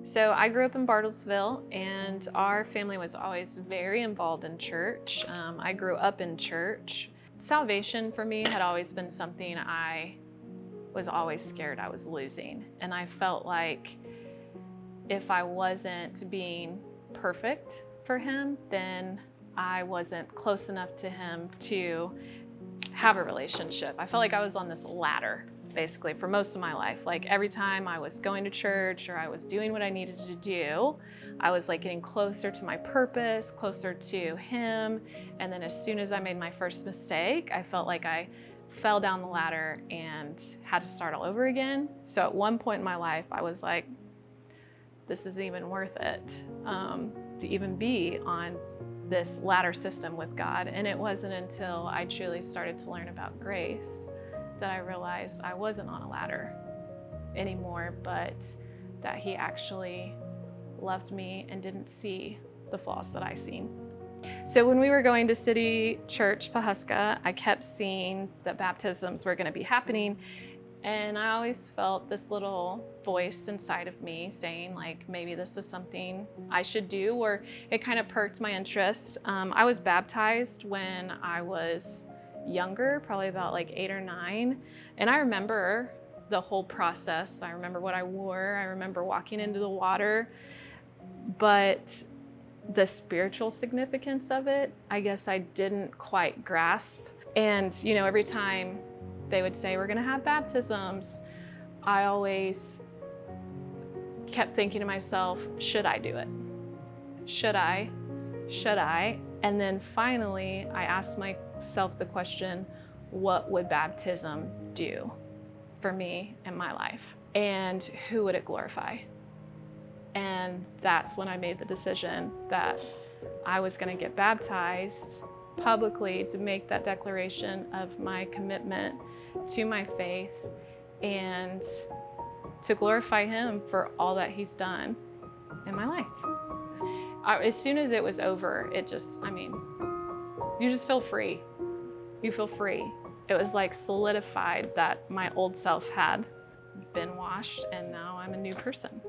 So I grew up in Bartlesville, and our family was always very involved in church. I grew up in church. Salvation for me had always been something I was always scared I was losing. And I felt like if I wasn't being perfect for him, then I wasn't close enough to him to have a relationship. I felt like I was on this ladder, basically, for most of my life. Like every time I was going to church or I was doing what I needed to do, I was like getting closer to my purpose, closer to him. And then as soon as I made my first mistake, I felt like I fell down the ladder and had to start all over again. So at one point in my life, I was like, this isn't even worth it to even be on this ladder system with God. And it wasn't until I truly started to learn about grace that I realized I wasn't on a ladder anymore, but that he actually loved me and didn't see the flaws that I seen. So when we were going to City Church, Pawhuska, I kept seeing that baptisms were going to be happening. And I always felt this little voice inside of me saying, like, maybe this is something I should do, or it kind of perked my interest. I was baptized when I was younger, probably about like 8 or 9. And I remember the whole process. I remember what I wore. I remember walking into the water. But the spiritual significance of it, I guess I didn't quite grasp. And, you know, every time they would say, we're gonna have baptisms, I always kept thinking to myself, should I do it? Should I? Should I? And then finally, I asked myself the question, what would baptism do for me in my life? And who would it glorify? And that's when I made the decision that I was gonna get baptized publicly to make that declaration of my commitment to my faith and to glorify him for all that he's done in my life. As soon as it was over, it just, you just feel free. You feel free. It was like solidified that my old self had been washed and now I'm a new person.